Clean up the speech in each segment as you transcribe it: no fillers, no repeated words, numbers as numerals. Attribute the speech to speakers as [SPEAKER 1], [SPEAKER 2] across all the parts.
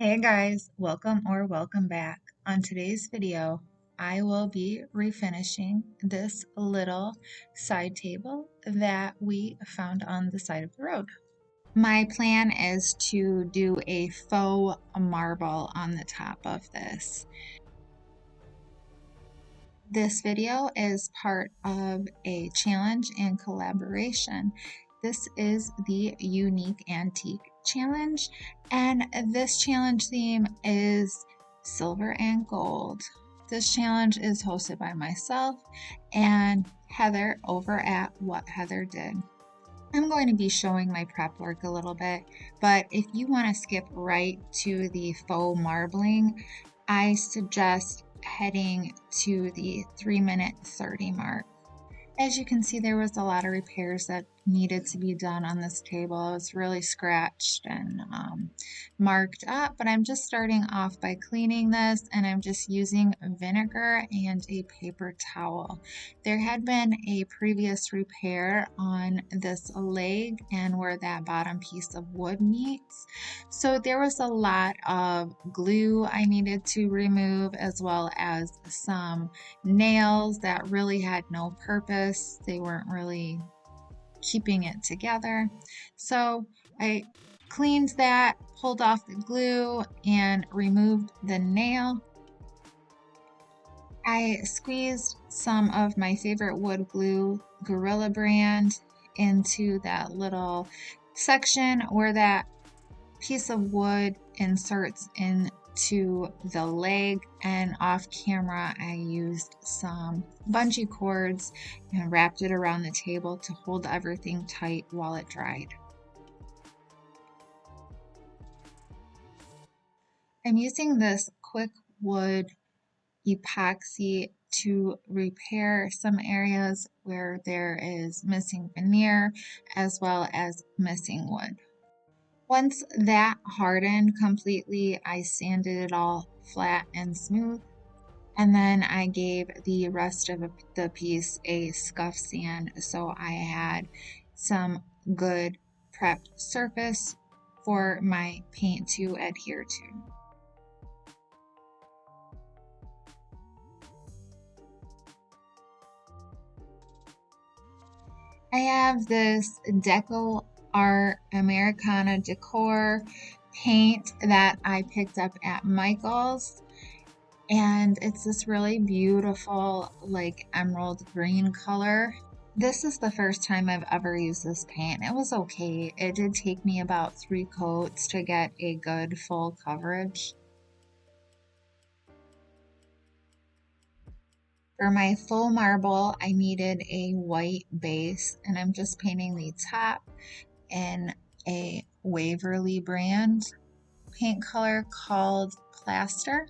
[SPEAKER 1] Hey guys, welcome back. On today's video, I will be refinishing this little side table that we found on the side of the road. My plan is to do a faux marble on the top of this. This video is part of a challenge and collaboration. This is the Unique Antique Challenge, and this challenge theme is silver and gold. This challenge is hosted by myself and Heather over at What Heather Did. I'm going to be showing my prep work a little bit, but if you want to skip right to the faux marbling, I suggest heading to the 3-minute 30 mark. As you can see, there was a lot of repairs that needed to be done on this table. It was really scratched and marked up, but I'm just starting off by cleaning this, and I'm just using vinegar and a paper towel. There had been a previous repair on this leg and where that bottom piece of wood meets, so there was a lot of glue I needed to remove, as well as some nails that really had no purpose. They weren't really keeping it together. So I cleaned that, pulled off the glue, and removed the nail. I squeezed some of my favorite wood glue, Gorilla brand, into that little section where that piece of wood inserts into the leg, and off camera I used some bungee cords and wrapped it around the table to hold everything tight while it dried. I'm using this quick wood epoxy to repair some areas where there is missing veneer as well as missing wood. Once that hardened completely, I sanded it all flat and smooth, and then I gave the rest of the piece a scuff sand so I had some good prepped surface for my paint to adhere to. I have this Deco Art Americana Decor paint that I picked up at Michael's, and it's this really beautiful like emerald green color. This is the first time I've ever used this paint. It was okay. It did take me about 3 coats to get a good full coverage. For my faux marble, I needed a white base, and I'm just painting the top in a Waverly brand paint color called Plaster.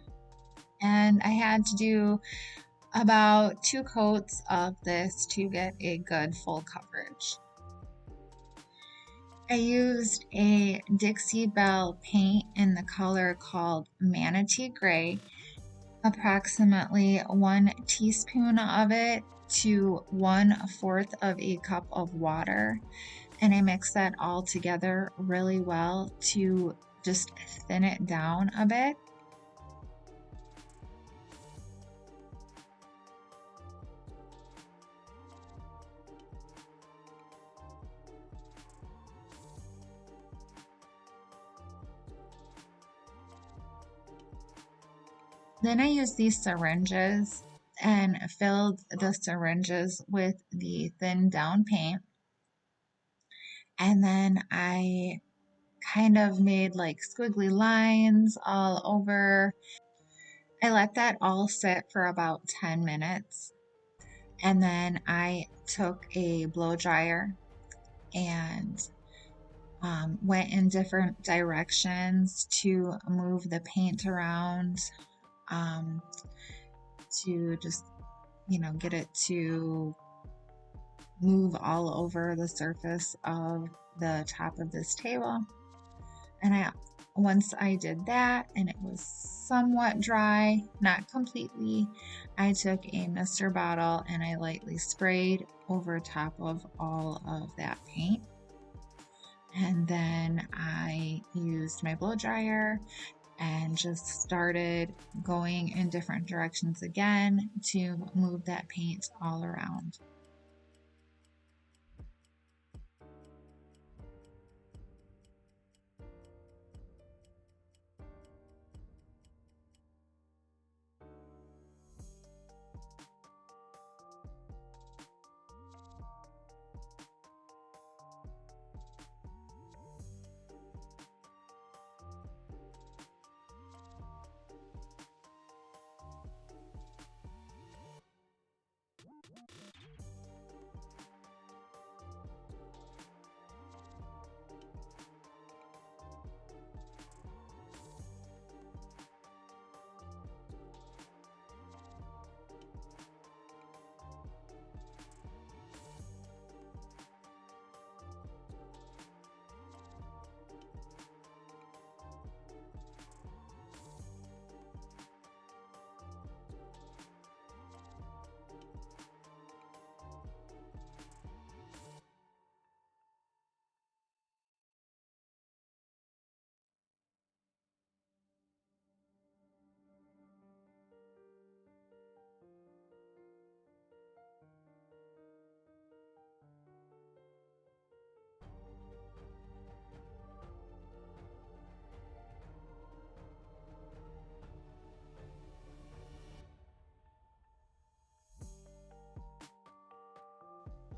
[SPEAKER 1] And I had to do about 2 coats of this to get a good full coverage. I used a Dixie Belle paint in the color called Manatee Gray, approximately 1 teaspoon of it to 1/4 of a cup of water, and I mix that all together really well to just thin it down a bit. Then I used these syringes and filled the syringes with the thinned down paint. And then I kind of made like squiggly lines all over. I let that all sit for about 10 minutes. And then I took a blow dryer and went in different directions to move the paint around, to just, get it to move all over the surface of the top of this table. And once I did that and it was somewhat dry, not completely, I took a mister bottle and I lightly sprayed over top of all of that paint. And then I used my blow dryer and just started going in different directions again to move that paint all around.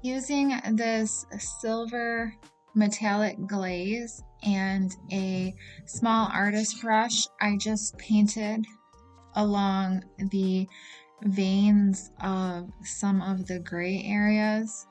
[SPEAKER 1] Using this silver metallic glaze and a small artist brush, I just painted along the veins of some of the gray areas.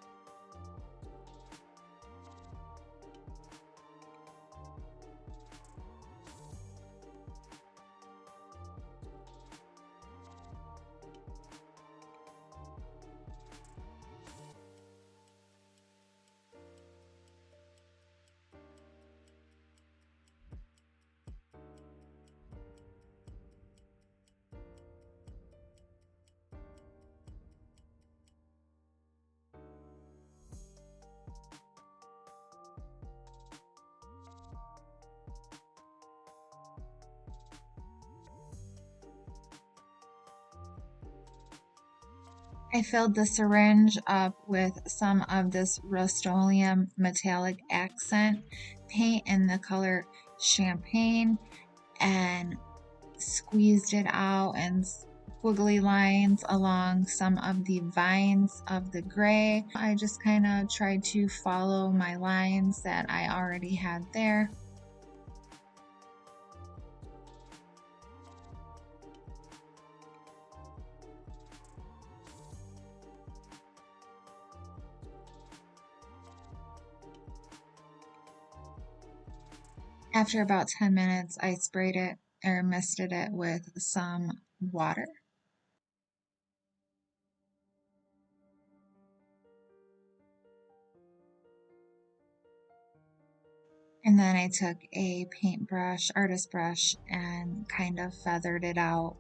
[SPEAKER 1] I filled the syringe up with some of this Rust-Oleum metallic accent paint in the color champagne and squeezed it out and squiggly lines along some of the vines of the gray. I just kind of tried to follow my lines that I already had there. After about 10 minutes, I sprayed it or misted it with some water. And then I took a paintbrush, artist brush, and kind of feathered it out.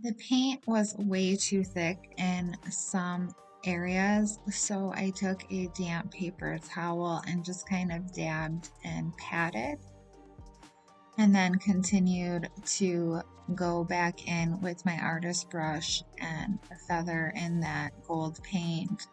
[SPEAKER 1] The paint was way too thick in some areas, so I took a damp paper towel and just kind of dabbed and patted, and then continued to go back in with my artist brush and feather in that gold paint.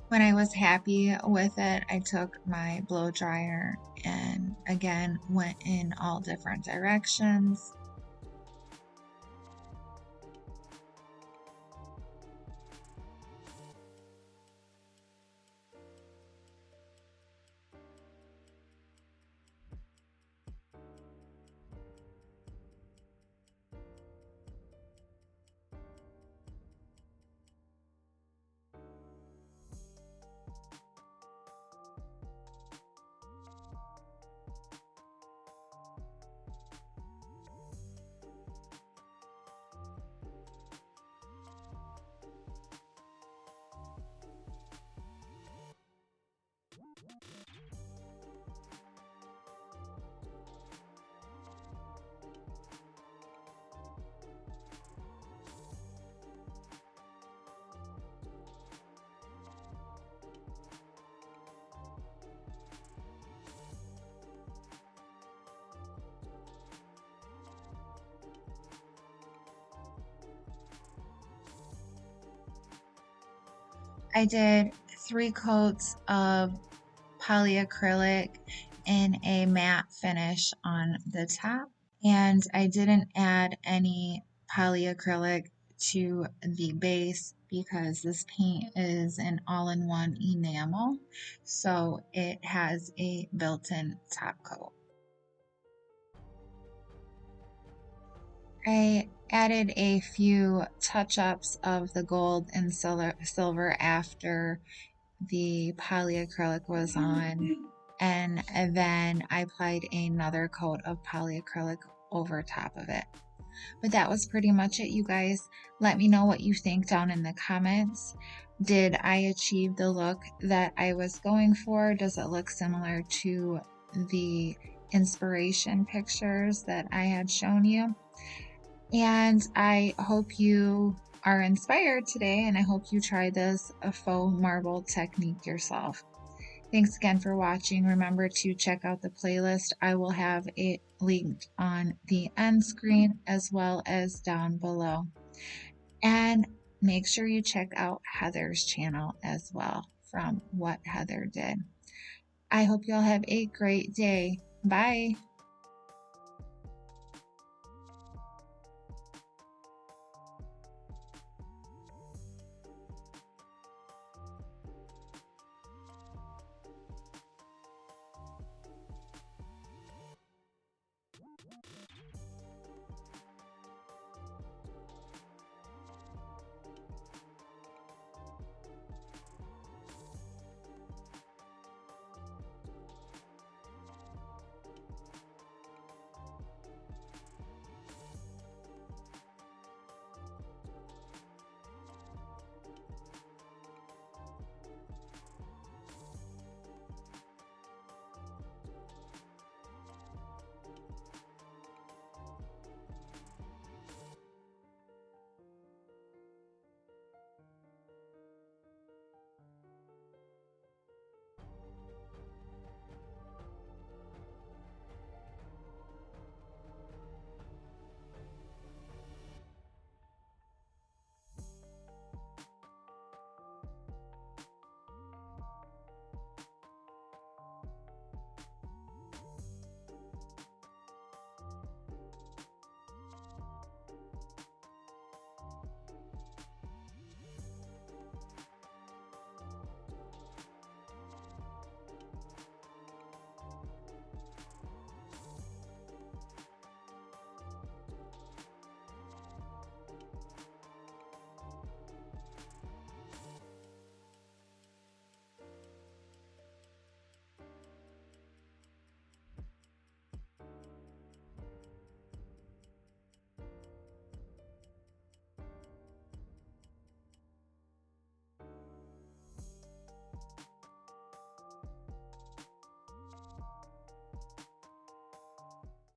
[SPEAKER 1] When I was happy with it, I took my blow dryer and again went in all different directions. I did 3 coats of polyacrylic in a matte finish on the top, and I didn't add any polyacrylic to the base because this paint is an all-in-one enamel, so it has a built-in top coat. I added a few touch-ups of the gold and silver after the polyacrylic was on, and then I applied another coat of polyacrylic over top of it. But that was pretty much it, you guys. Let me know what you think down in the comments. Did I achieve the look that I was going for? Does it look similar to the inspiration pictures that I had shown you? And I hope you are inspired today, and I hope you try this faux marble technique yourself. Thanks again for watching. Remember to check out the playlist. I will have it linked on the end screen as well as down below. And make sure you check out Heather's channel as well from What Heather Did. I hope you'll have a great day. Bye.